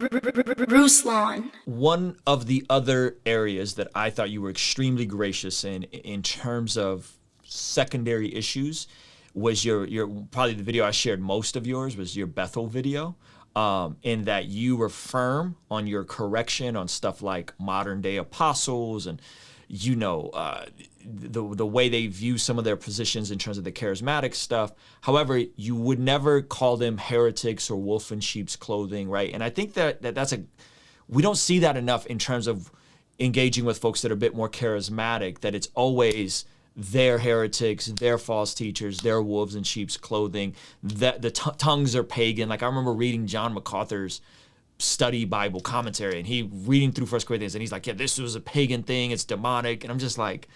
Ruslan. One of the other areas that I thought you were extremely gracious in terms of secondary issues was your probably the video I shared most of yours was your Bethel video, in that you were firm on your correction on stuff like modern day apostles and the way they view some of their positions in terms of the charismatic stuff. However, you would never call them heretics or wolf in sheep's clothing, right? And I think we don't see that enough in terms of engaging with folks that are a bit more charismatic, that it's always they're heretics, they're false teachers, they're wolves in sheep's clothing, that the tongues are pagan. Like I remember reading John MacArthur's study Bible commentary and he reading through 1 Corinthians and he's like, yeah, this was a pagan thing, it's demonic. And I'm just like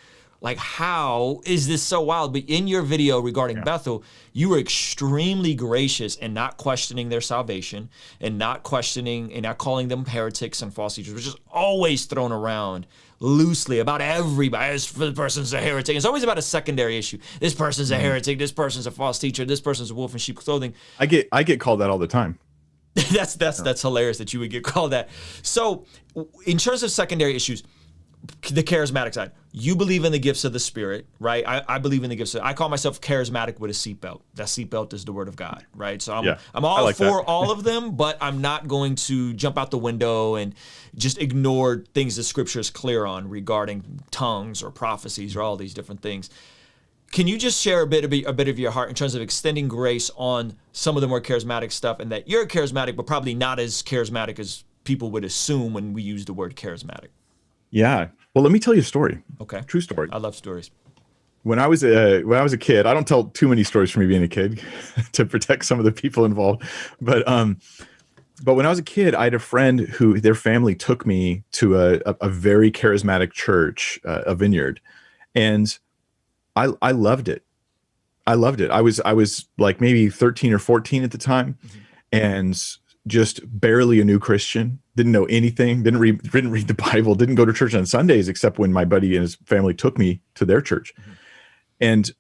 how is this so wild? But in your video regarding Bethel, you were extremely gracious in not questioning their salvation and not questioning and not calling them heretics and false teachers, which is always thrown around loosely about everybody. This person's a heretic. It's always about a secondary issue. This person's a heretic, this person's a false teacher, this person's a wolf in sheep's clothing. I get called that all the time. That's hilarious that you would get called that. So in terms of secondary issues, the charismatic side, you believe in the gifts of the Spirit, right? I believe in the gifts. I call myself charismatic with a seatbelt. That seatbelt is the word of God, right? So I'm all like for all of them, but I'm not going to jump out the window and just ignore things the Scripture is clear on regarding tongues or prophecies or all these different things. Can you just share a bit of your heart in terms of extending grace on some of the more charismatic stuff, and that you're charismatic, but probably not as charismatic as people would assume when we use the word charismatic? Yeah. Well, let me tell you a story. Okay. True story. I love stories. When I was a kid, I don't tell too many stories from me being a kid to protect some of the people involved. But when I was a kid, I had a friend who their family took me to a very charismatic church, a Vineyard, and I loved it. I loved it. I was like maybe 13 or 14 at the time, and just barely a new Christian. Didn't know anything. Didn't read the Bible. Didn't go to church on Sundays except when my buddy and his family took me to their church. And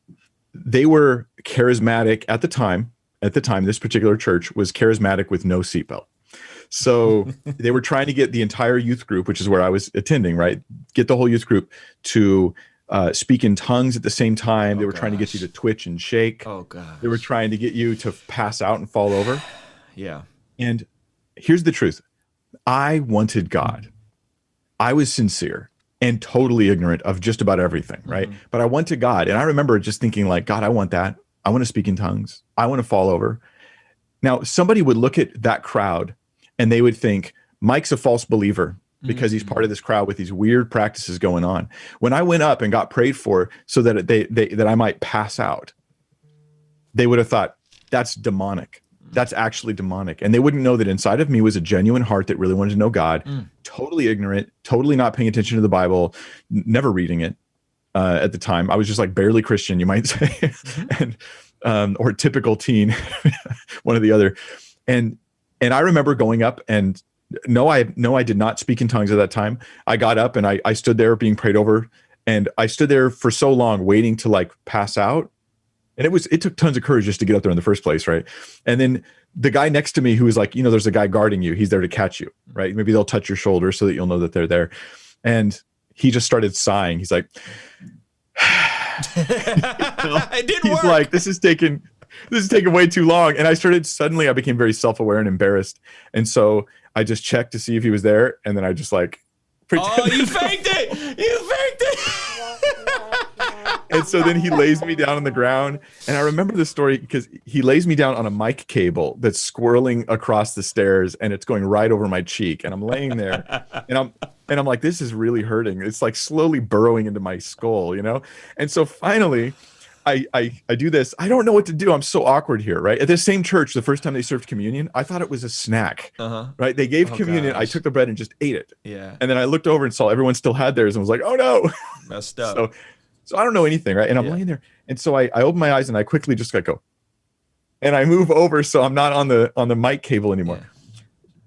they were charismatic at the time. At the time, this particular church was charismatic with no seatbelt. So they were trying to get the entire youth group, which is where I was attending, right? Get the whole youth group to speak in tongues at the same time. They were trying to get you to twitch and shake. Oh, God. They were trying to get you to pass out and fall over. Yeah. And here's the truth. I wanted God. I was sincere and totally ignorant of just about everything, right? But I wanted God. And I remember just thinking like, God, I want that. I want to speak in tongues. I want to fall over. Now, somebody would look at that crowd and they would think, Mike's a false believer because he's part of this crowd with these weird practices going on. When I went up and got prayed for so that that I might pass out, they would have thought, that's demonic. That's actually demonic. And they wouldn't know that inside of me was a genuine heart that really wanted to know God, totally ignorant, totally not paying attention to the Bible, never reading it at the time. I was just like barely Christian, you might say, and or typical teen, one or the other. And I remember going up and no, I did not speak in tongues at that time. I got up and I stood there being prayed over, and I stood there for so long waiting to like pass out. And it took tons of courage just to get up there in the first place, right? And then the guy next to me who was like, there's a guy guarding you. He's there to catch you, right? Maybe they'll touch your shoulder so that you'll know that they're there. And he just started sighing. He's like, It didn't he's work. like, this is taking way too long. And I became very self-aware and embarrassed. And so I just checked to see if he was there. And then I just like pretended. Oh, you faked it. You faked it. And so then he lays me down on the ground. And I remember this story because he lays me down on a mic cable that's swirling across the stairs and it's going right over my cheek. And I'm laying there and I'm like, this is really hurting. It's like slowly burrowing into my skull, And so finally I do this. I don't know what to do. I'm so awkward here, right? At the same church, the first time they served communion, I thought it was a snack, right? They gave communion. Gosh. I took the bread and just ate it. Yeah. And then I looked over and saw everyone still had theirs and was like, oh no. Messed up. So I don't know anything, right? And I'm laying there. And so I open my eyes and I quickly just go. And I move over so I'm not on the mic cable anymore. Yeah.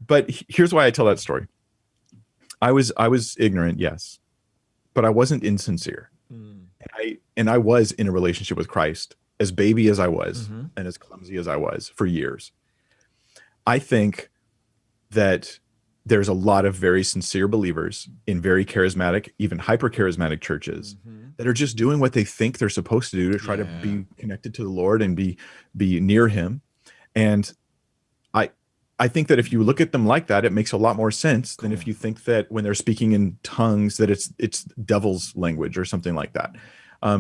But here's why I tell that story. I was ignorant, yes. But I wasn't insincere. And I was in a relationship with Christ, as baby as I was and as clumsy as I was for years. I think that there's a lot of very sincere believers in very charismatic, even hyper charismatic churches that are just doing what they think they're supposed to do to try to be connected to the Lord and be near him. And I think that if you look at them like that, it makes a lot more sense than if you think that when they're speaking in tongues that it's devil's language or something like that.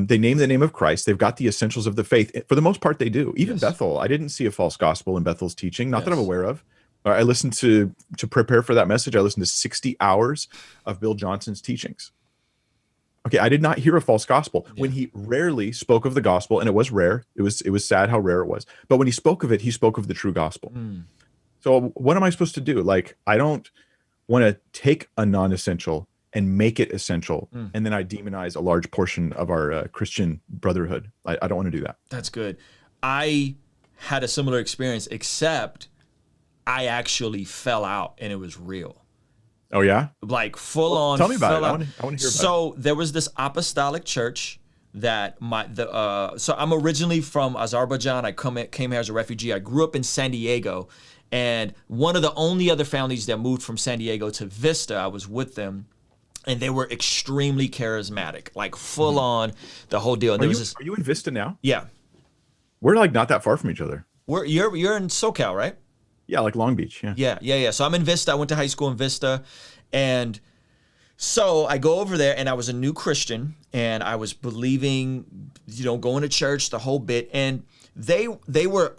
They name the name of Christ. They've got the essentials of the faith. For the most part, they do. Even Bethel, I didn't see a false gospel in Bethel's teaching, not that I'm aware of. I listened to prepare for that message. I listened to 60 hours of Bill Johnson's teachings. Okay, I did not hear a false gospel when he rarely spoke of the gospel, and it was rare. It was sad how rare it was. But when he spoke of it, he spoke of the true gospel. So what am I supposed to do? Like, I don't want to take a non-essential and make it essential, and then I demonize a large portion of our Christian brotherhood. I don't want to do that. That's good. I had a similar experience, except I actually fell out, and it was real. Oh yeah, like full on. Tell me about it. I want to hear about it. So there was this apostolic church that so I'm originally from Azerbaijan. I came here as a refugee. I grew up in San Diego, and one of the only other families that moved from San Diego to Vista, I was with them, and they were extremely charismatic, like full on the whole deal. And are you in Vista now? Yeah, we're like not that far from each other. You're in SoCal, right? Yeah, like Long Beach. Yeah. So I'm in Vista. I went to high school in Vista. And so I go over there, and I was a new Christian, and I was believing, going to church, the whole bit. And they were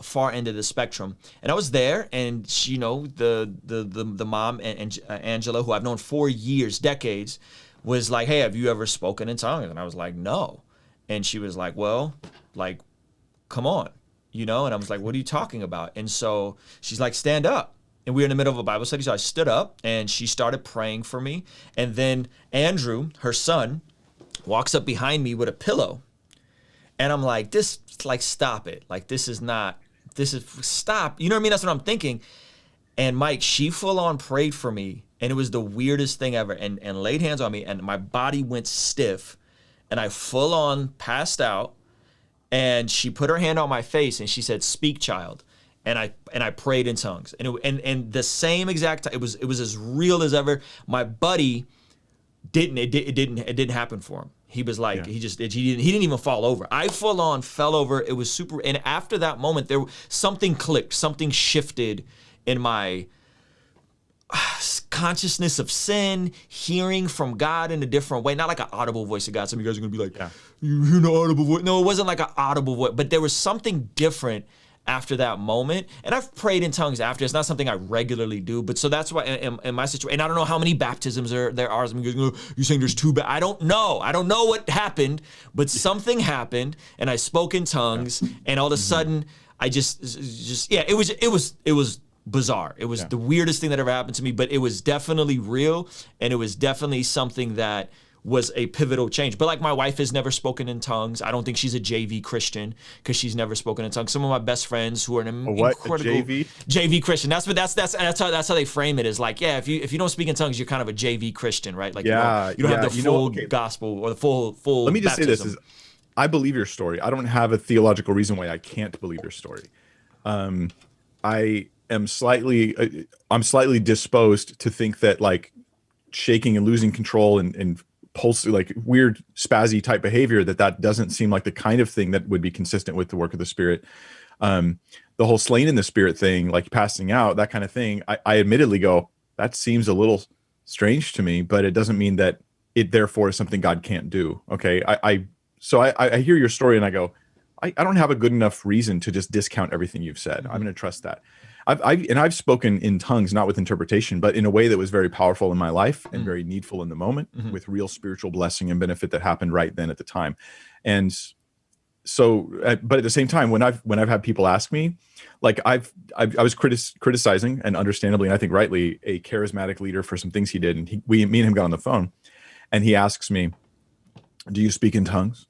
far end of the spectrum. And I was there, and she, the mom, and Angela, who I've known for years, decades, was like, "Hey, have you ever spoken in tongues?" And I was like, "No." And she was like, "Well, like, come on." And I was like, "What are you talking about?" And so she's like, "Stand up." And we were in the middle of a Bible study. So I stood up, and she started praying for me. And then Andrew, her son, walks up behind me with a pillow. And I'm like, stop it. Like, stop. You know what I mean? That's what I'm thinking. And Mike, she full on prayed for me. And it was the weirdest thing ever. And laid hands on me, and my body went stiff. And I full on passed out. And she put her hand on my face, and she said, "Speak, child." And I prayed in tongues. And the same exact time, it was as real as ever. My buddy it didn't happen for him. He was like, he didn't even fall over. I full on fell over. It was super. And after that moment, something clicked, something shifted in my consciousness of sin, hearing from God in a different way, not like an audible voice of God. Some of you guys are gonna be like, "You hear no audible voice." No, it wasn't like an audible voice, but there was something different after that moment. And I've prayed in tongues after. It's not something I regularly do, but so that's why in my situation, and I don't know how many baptisms there are. Some of you guys go, "You're saying there's two?" I don't know what happened, but something happened, and I spoke in tongues, and all of a sudden I it was bizarre. It was the weirdest thing that ever happened to me, but it was definitely real, and it was definitely something that was a pivotal change. But like, my wife has never spoken in tongues. I don't think she's a JV Christian because she's never spoken in tongues. Some of my best friends who are incredible JV Christian. That's how they frame it, is like, if you don't speak in tongues, you're kind of a JV Christian, right? Like, you don't have the full gospel or the full. Let me just say this: I believe your story. I don't have a theological reason why I can't believe your story. I'm slightly disposed to think that, like, shaking and losing control and pulse, like weird spazzy type behavior, that doesn't seem like the kind of thing that would be consistent with the work of the Spirit. The whole slain in the Spirit thing, like passing out, that kind of thing, I admittedly go, that seems a little strange to me, but it doesn't mean that it therefore is something God can't do. Okay. So I hear your story, and I go, I don't have a good enough reason to just discount everything you've said. I'm going to trust that. I've spoken in tongues, not with interpretation, but in a way that was very powerful in my life and very needful in the moment, with real spiritual blessing and benefit that happened right then at the time. And so, but at the same time, when I've had people ask me, like, I was criticizing, and understandably, and I think rightly, a charismatic leader for some things he did, and me and him got on the phone, and he asks me, "Do you speak in tongues?"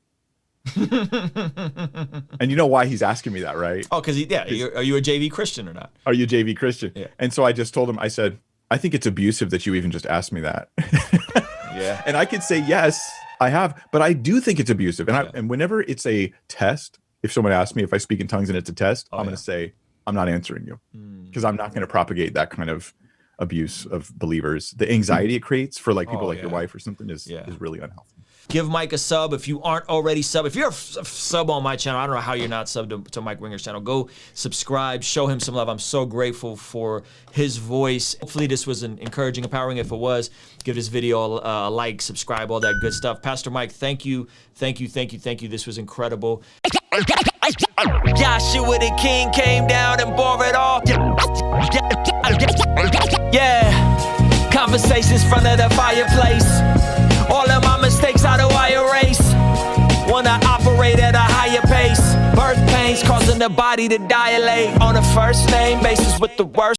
And you know why he's asking me that, right? Oh, because are you a JV Christian or not? Are you a JV Christian? Yeah. And so I just told him, I said, "I think it's abusive that you even just asked me that." Yeah. And I could say, yes, I have, but I do think it's abusive. And whenever it's a test, if someone asks me if I speak in tongues and it's a test, I'm going to say, I'm not answering you, because I'm not going to propagate that kind of abuse of believers. The anxiety it creates for like people like your wife or something is really unhealthy. Give Mike a sub if you aren't already sub. If you're a sub on my channel, I don't know how you're not subbed to Mike Winger's channel. Go subscribe, show him some love. I'm so grateful for his voice. Hopefully this was an encouraging, empowering. If it was, give this video a like, subscribe, all that good stuff. Pastor Mike, thank you. This was incredible. Joshua the king came down and bore it all. Yeah, conversations front of the fireplace. All of my mistakes, how do I erase? Wanna operate at a higher pace. Birth pains causing the body to dilate. On a first name basis with the worst.